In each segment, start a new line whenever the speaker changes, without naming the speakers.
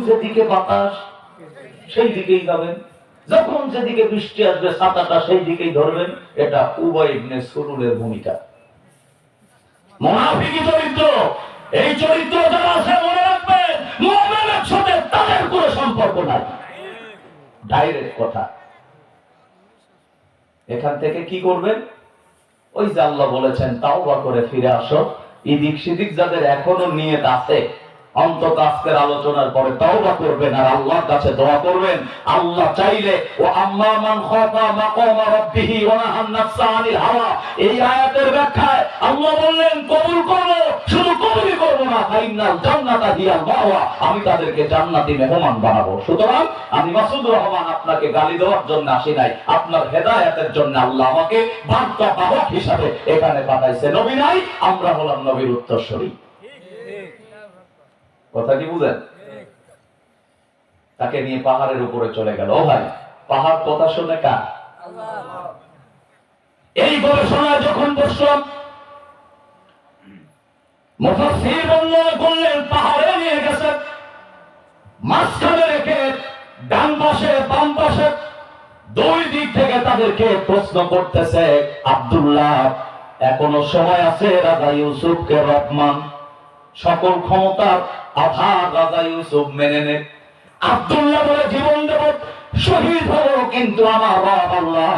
যেদিকে বাতাস সেই দিকেই যাবেন, যখন যেদিকে বৃষ্টি আসবে ছাতাটা সেই দিকেই ধরবেন। এটা উবাই ইবনে সুলুলের ভূমিকা, মুনাফিকি চরিত্র। এই চরিত্র যারা আছে মনে রাখবেন, মুমিনের সাথে তাদের কোনো সম্পর্ক নাই। ডাইরেক্ট কথা। এখান থেকে কি করবেন? ওই যে আল্লাহ বলেছেন তাওবা করে ফিরে আসো। এদিক সেদিক যাদের এখনো নিয়ত আছে, অন্তত আজকের আলোচনার পরে তাওবা করবেন আর আল্লাহর কাছে দোয়া করবেন। আল্লাহ চাইলে ও আম্মা মান খাফা মাকাম রাব্বিহি ওয়া নাহান নাফসা আনিল হাওয়া, এই আয়াতের ব্যাখ্যায় আল্লাহ বললেন কবুল করব, শুধু কবুলই করব না, ফাইনাল জান্নাতা হিয়াল মাওয়া, আমি তাদেরকে জান্নাতি মেহমান বানাবো। সুতরাং আমি মাসুদ রহমান আপনাকে গালি দেওয়ার জন্য আসি নাই, আপনার হেদায়েতের জন্য আল্লাহ আমাকে বার্তা বাহক হিসাবে এখানে পাঠাইছে। নবী নাই, আমরা হলাম নবীর উত্তরসূরি। কথা কি বুঝেন? তাকে নিয়ে পাহাড়ের উপরে চলে গেল। ও ভাই, পাহাড় কথা শুনে কার? এই গবেষণায় যখন বসলাম, মুফাসসির বর্ণনা করলেন পাহাড়ে নিয়ে গেছে, মাঝখানে রেখে ডান পাশে বাম পাশে দুই দিক থেকে তাদেরকে প্রশ্ন করতেছে, আব্দুল্লাহ এখনো সময় আছে রাজা ইউসুফকে রহমান, সকল ক্ষমতার আধার রাজা ইউসুফ মেনে নে। আব্দুল্লাহ বলে জীবন দেব, শহীদ হব, কিন্তু আমার রব আল্লাহ,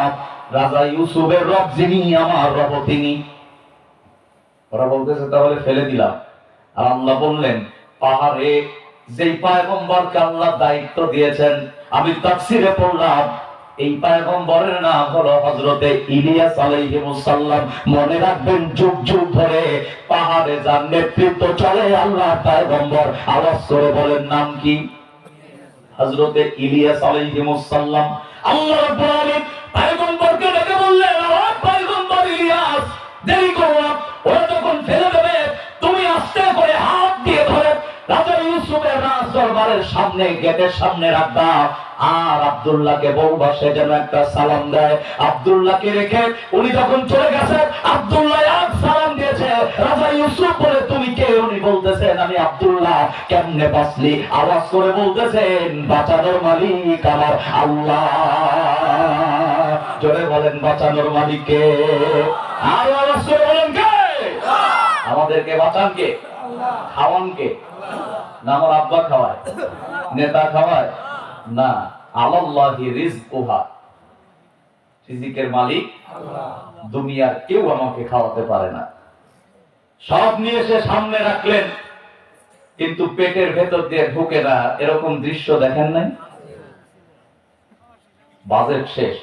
রাজা ইউসুফের রব যিনি, আমার রব তিনি। ওরা বলতেছে তাহলে ফেলে দিলাম। আর আল্লাহ বললেন পাহাড়ে যেই পয়গম্বরকে আল্লাহ দায়িত্ব দিয়েছেন, আমি তাফসীরে পড়লাম এই পয়গম্বরের নাম হলো হযরতে ইলিয়াস আলাইহিস সালাম। মনে রাখবেন যুগ যুগ ধরে পাহাড়ে যার নেতৃত্ব চলে আল্লাহ পয়গম্বর, আওয়াজ করে বলেন নাম কি? হযরতে ইলিয়াস আলাইহিস সালাম। আল্লাহ রাব্বুল আলামিন পয়গম্বরকে ডেকে বললেন, ও পয়গম্বর ইলিয়াস, দেরি করো না, ওরা যখন ফেলে দেবে তুমি আস্তে করে হাত দিয়ে ধরে রাজা ইউসুফের রাজ দরবারের সামনে গেটের সামনে রাখবা। আর আব্দুল্লাহকে বলবা সে যেন একটা সালাম দেয়। আব্দুল্লাহকে রেখে উনি যখন চলে গেছে, আব্দুল্লাহ এক সালাম দিয়েছে। রাজা ইউসুফ বলে তুমি কে? উনি বলতেছেন আমি আব্দুল্লাহ। কেমনে বাঁচলি? আওয়াজ করে বলতেছেন বাঁচানোর মালিক আমার আল্লাহ। জোরে বলেন বাঁচানোর মালিক কে? আর আওয়াজ করে বলেন কে? আমাদেরকে বাঁচান কে? খাওয়ান কে? না আমার আব্বা খাওয়ায়, নেতা খাওয়ায় না, আলাল্লাহি রিজকুহা, রিজিকের মালিক আল্লাহ। দুনিয়ার কেউ আমাকে খাওয়াতে পারে না। সব নিয়ে এসে সামনে রাখলেন, কিন্তু পেটের ভেতর দিয়ে ঢুকে না। এরকম দৃশ্য দেখেন নাই? বাজেট শেষ,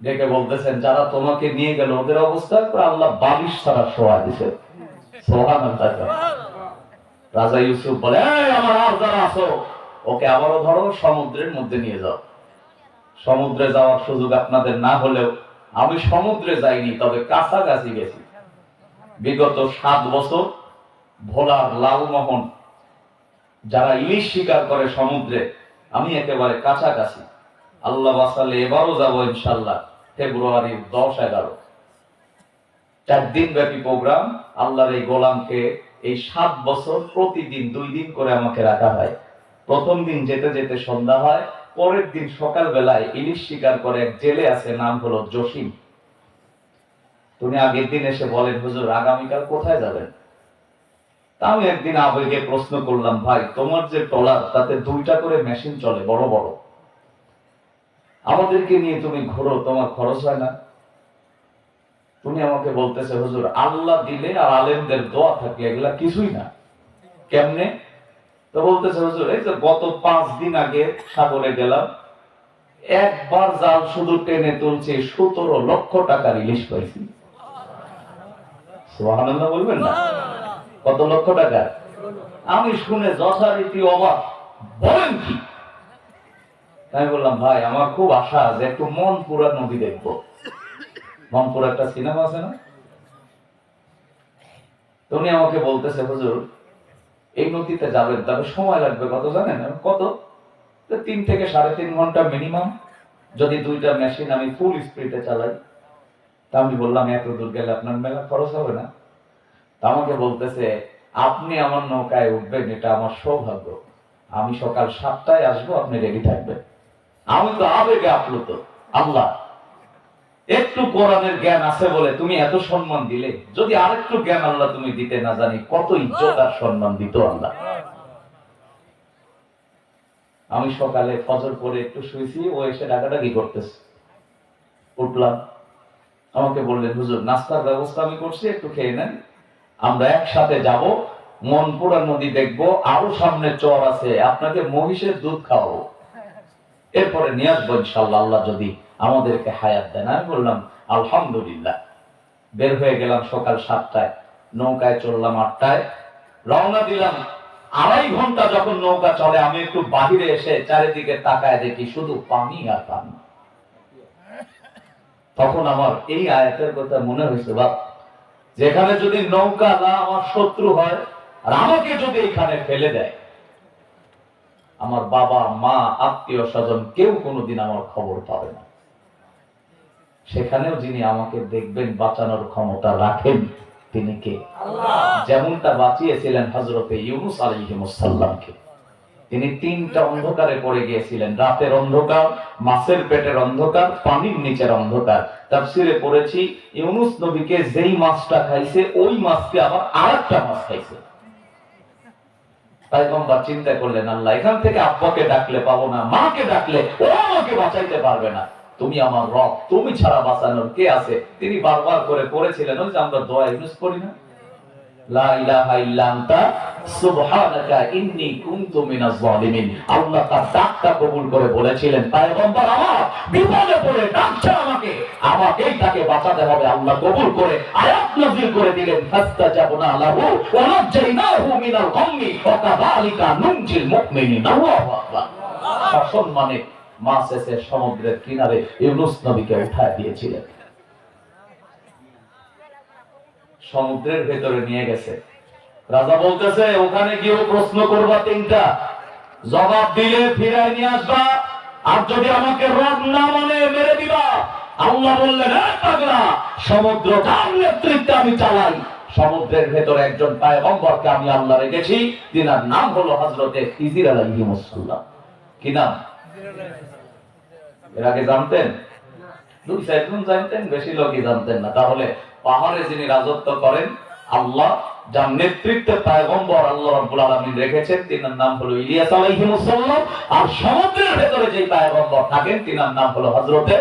ডেকে বলতেছেন যারা তোমাকে নিয়ে গেল ওদের অবস্থা আল্লাহ বালিশ ছাড়া শোয়া দিছে। সুবহানাল্লাহ। রাজা ইউসুফ বলে আমার আর যারা আছো ওকে আবারও ধরো, সমুদ্রের মধ্যে নিয়ে যাও। সমুদ্রে যাওয়ার সুযোগ আপনাদের না হলেও আমি সমুদ্রে যাইনি, তবে কাছাকাছি গেছি। বিগত 7 বছর ভোলার লালমোহন যারা ইলিশ শিকার করে সমুদ্রে, আমি একেবারে কাছাকাছি। আল্লাহ বাঁচালে এবারও যাবো ইনশাল্লাহ, ফেব্রুয়ারির 10-11। 4 দিন ব্যাপী প্রোগ্রাম। আল্লাহর এই গোলামকে এই 7 বছর প্রতিদিন 2 দিন করে আমাকে রাখা হয়। প্রথম দিন যেতে যেতে সন্ধ্যা হয়, পরের দিন সকাল বেলায় ইলিশ শিকার করে এক জেলে আছে, নাম হলো জসিম। তুমি আগের দিন এসে বলেন হুজুর আগামীকাল কোথায় যাবেন? তা আমি একদিন আবেগে প্রশ্ন করলাম, ভাই তোমার যে ট্রলার তাতে 2টা করে মেশিন চলে বড় বড়, আমাদেরকে নিয়ে তুমি ঘোরো, তোমার খরচ হয় না? তুমি আমাকে বলতেছে হুজুর আল্লাহ দিলে আর আলেমদের দোয়া থাকলে এগুলা কিছুই না। কেমনে? তো বলতেছে হুজুর এই যে গত 5 দিন আগে সাগরে গেলাম, একবার জাল শুধু টেনে তুলছি 17 লক্ষ টাকার ইলিশ পাইছি। সুবহানাল্লাহ বলবেন না? কত লক্ষ টাকা? আমি শুনে যথারীতি অবাক, বলেন কি? আমি বললাম ভাই আমার খুব আশা যে একটু মনপুরা নদী দেখবো। মনপুরা একটা সিনেমা আছে না? উনি আমাকে বলতেছে হুজুর এই নদীতে যাবেন, তবে সময় লাগবে কত জানেন? কত? 3 থেকে 3.5 ঘন্টা মিনিমাম, যদি 2টা মেশিন আমি ফুল স্পিডে চালাই। তা আমি বললাম এত দূর গেলে আপনার মেলা খরচ হবে না? তা আমাকে বলতেছে আপনি আমার নৌকায় উঠবেন, এটা আমার সৌভাগ্য। আমি সকাল 7টায় আসবো, আপনি রেডি থাকবেন। আমি তো আবেগে আপ্লুত। আল্লাহ, একটু কোরআনের জ্ঞান আছে বলে তুমি এত সম্মান দিলে, যদি আরেকটু জ্ঞান আল্লাহ তুমি দিতে না জানি কত ইজ্জত আর সম্মান দিত আল্লাহ। আমি সকালে ফজর পরে একটু শুয়েছি, ও এসে ডাকাডাকি করতেছে। উঠলাম, আমাকে বললেন হুজুর নাস্তার ব্যবস্থা আমি করছি, একটু খেয়ে নেন, আমরা একসাথে যাব, মনপুরা নদী দেখবো, আরো সামনে চর আছে, আপনাকে মহিষের দুধ খাওয়াবো, এরপরে নিয়ে আসবো ইনশাল্লাহ, আল্লাহ যদি আমাদেরকে হায়াত দেন। আমি বললাম আলহামদুলিল্লাহ। বের হয়ে গেলাম সকাল 7টায়, নৌকায় চললাম 8টায়, রওনা দিলাম। 2.5 ঘন্টা যখন নৌকা চলে, আমি একটু বাহিরে এসে চারিদিকে তাকায় দেখি শুধু পানি আর পানি। তখন আমার এই আয়াতের কথা মনে হয়েছে, বাপ, যেখানে যদি নৌকা না আমার শত্রু হয় আর আমাকে যদি এখানে ফেলে দেয়, আমার বাবা মা আত্মীয় স্বজন কেউ কোনোদিন আমার খবর পাবে না। সেখানেও যিনি আমাকে দেখবেন, বাঁচানোর ক্ষমতা রাখেন, তিনি কে? আল্লাহ। যেমনটা বাঁচিয়েছিলেন হযরতে ইউনূস আলাইহিস সালামকে। তিনি 3টা অন্ধকারে পড়ে গিয়েছিলেন, রাতের অন্ধকার, মাছের পেটের অন্ধকার, পানির নিচের অন্ধকার। তাফসীরে পড়েছি ইউনূস নবীকে যেই মাছটা খাইছে, ওই মাছকে আবার আরেকটা মাছ খাইছে। পয়গম্বর চিন্তা করলেন, আল্লাহ, এখান থেকে আব্বাকে ডাকলে পাবো না, মাকে ডাকলে ও আমাকে বাঁচাইতে পারবে না, তুমি আমার রব, তুমি ছাড়া বাঁচানোর কে আছে? তিনি বারবার করে পড়েছিলেন, ওই যে আমরা দোয়া ইউজ করি না, লা ইলাহা ইল্লা আনতা সুবহানাকা ইন্নী কুনতু মিনাজ জালিমিন। আল্লাহ তার ডাকটা কবুল করে বলেছিলেন, পয়গম্বর আমার বিপদে পড়ে ডাকছে আমাকে, আমাকেই তাকে বাঁচাতে হবে। আল্লাহ কবুল করে আয়াত নাযিল করে দিলেন, ফাস্তাজাবনা লাহু ওয়া নাজাইনাহু মিনাল গাম্মি ওয়া কাযালিকা নুনজিল মুমিনিন। আল্লাহু আকবার। শাসন মানে মাছ এসে সমুদ্রের কিনারে ইউনূস নবীকে উঠায় দিয়েছিলেন, সমুদ্রের ভেতরে নিয়ে গেছে। রাজা বলতেছে, ওখানে গিয়ে প্রশ্ন করবা 3টা, জবাব দিলে ফিরাই নিয়ে আসবা, আর যদি আমাকে রব না মানে মেরে দিবা। আল্লাহ বললেন, এই পাগলা, সমুদ্র যার নেতৃত্বে আমি চালাই। সমুদ্রের ভেতরে একজন পয়গম্বরকে আমি আল্লাহ রেখেছি, তিনার নাম হলো হযরতে খিজির আলাইহিস সালাম। কি নাম? এর আগে জানতেন? 2-4 জন জানতেন, বেশি লোকই জানতেন না। তাহলে পাহাড়ে যিনি রাজত্ব করেন, আল্লাহ যার নেতৃত্বে পয়গম্বর আল্লাহ রাব্বুল আলামিন রেখেছেন, তিনার নাম হলো ইলিয়াস আলাইহিস সালাম। আর সমুদ্রের ভেতরে যে পয়গম্বর থাকেন, তিনার নাম হলো হযরতে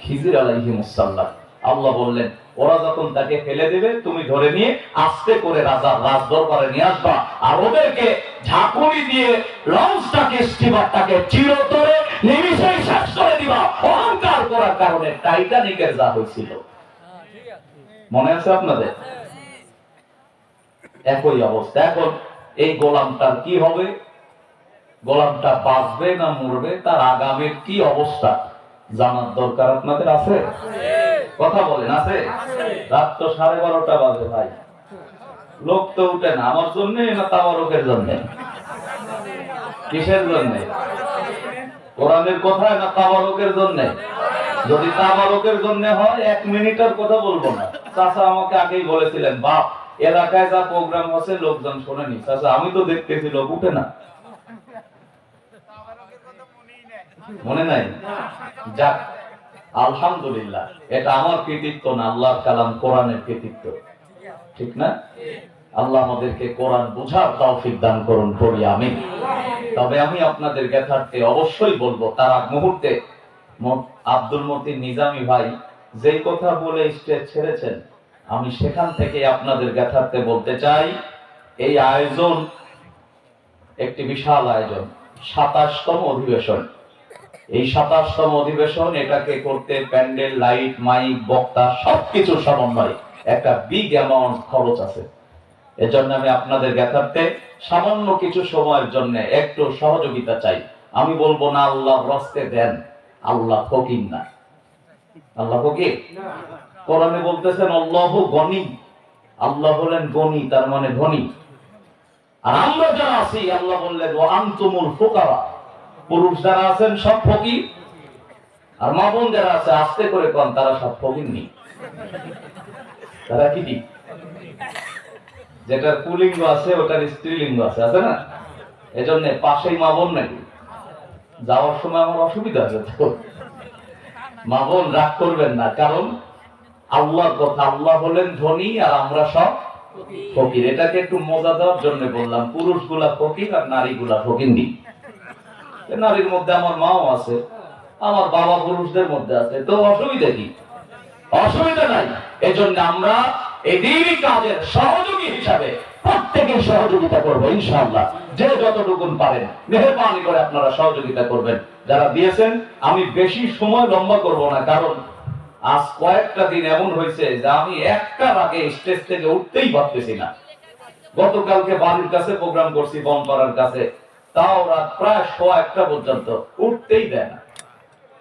খিজির আলাইহিস সালাম। আল্লাহ বললেন, ওরা যখন তাকে ফেলে দেবে, তুমি ধরে নিয়ে আস্তে করে রাজার রাজ দরবারে নিয়ে আসবা, আর ওদেরকে ঝাঁকুনি দিয়ে লঞ্চটাকে, স্টিমারটাকে চিরতরে নিমিষেই শেষ করে দিবা। অহংকার করার কারণে টাইটানিকের যা হয়েছিল মনে আছে আপনাদের? একই অবস্থা। এখন এই গোলামটার কি হবে? গোলামটা বাঁচবে না মরবে, তার আগামীর কি অবস্থা জানার দরকার আপনাদের আছে? কথা বলেন, আছে? রাত তো 12:30 বাজে ভাই, লোক তো উঠে না। আমার জন্য না তাওয়ারুকের জন্য? কিসের জন্য? কোরআনের কথা না তাওয়ারুকের জন্য? যদি তাওয়ারুকের জন্য হয় 1 মিনিটের কথা বলবো না। চাচা আমাকে আগেই বলেছিলেন, বাপ, এলাকায় যা প্রোগ্রাম আছে লোকজন শোনেনি। চাচা আমি তো দেখতেছি লোক উঠে না। মনে নাই? যাক, আলহামদুলিল্লাহ, এটা আমার কৃতিত্ব না, আল্লাহর কালাম কোরআনের কৃতিত্ব, ঠিক না? আল্লাহ আমাদেরকে কোরআন বুঝার তৌফিক দান করুন, পড়ি আমিন। তবে আমি আপনাদের জ্ঞাতার্থে অবশ্যই বলবো, তার আগ মুহূর্তে আব্দুল মতিন নিজামী ভাই যেই কথা বলে স্টেজ ছেড়েছেন, আমি সেখান থেকে আপনাদের জ্ঞাতার্থে বলতে চাই, এই আয়োজন একটি বিশাল আয়োজন, 27তম অধিবেশন। এই 27তম অধিবেশন, এটাকে করতে প্যান্ডেল, লাইট, মাইক, বক্তা সবকিছু সমন্বয় একটা বিগ অ্যামাউন্ট খরচ আছে। এজন্য আমি আপনাদের জ্ঞাতার্থে সামান্য কিছু সময়ের জন্য একটু সহযোগিতা চাই। আমি বলবো না আল্লাহর রাস্তে দেন, আল্লাহ ফকির না। আল্লাহ ফকির? কোরআনে বলতেছেন আল্লাহু গনি, আল্লাহ বলেন গনি, তার মানে ধনী। আর আমরা যারা আছি, আল্লাহ বললেন ওয়া আনতুমুল ফুকারা, পুরুষ যারা আছেন সব ফকির, আর মা বোন যারা আছে আস্তে করে কোন, তারা সব ফকির নেই। তারা কি? যেটার পুলিঙ্গ আছে ওটার স্ত্রীলিঙ্গ আছে, আছে না? এজন্য পাশেই মা বোন নাকি যাওয়ার সময় আমার অসুবিধা আছে তো। মা বোন রাগ করবেন না, কারণ আল্লাহর কথা, আল্লাহ হলেন ধনী আর আমরা সব ফকির। এটাকে একটু মজা দেওয়ার জন্য বললাম, পুরুষ গুলা ফকির আর নারী গুলা ফকিন্নি। নারীর মধ্যে আমার মাও আছে, আমার বাবা পুরুষদের মধ্যে আছে, তো অসুবিধা কি? অসুবিধা নাই। এজন্য আমরা এই দিনই কাজের সহযোগী হিসাবে প্রত্যেকের সহযোগিতা করবো ইনশাআল্লাহ। যে যতটুকুন পারেন মেহেরবানি করে আপনারা সহযোগিতা করবেন যারা দিয়েছেন। আমি বেশি সময় লম্বা করব না, কারণ আজ কয়েকটা দিন এমন হয়েছে যে আমি একটা আগে স্টেজ থেকে উঠতেই পারতেছি না। গতকালকে বাড়ির কাছে প্রোগ্রাম করছি বনপাড়ার কাছে, তাও রাত প্রায় 1:15 পর্যন্ত উঠতেই দেয় না।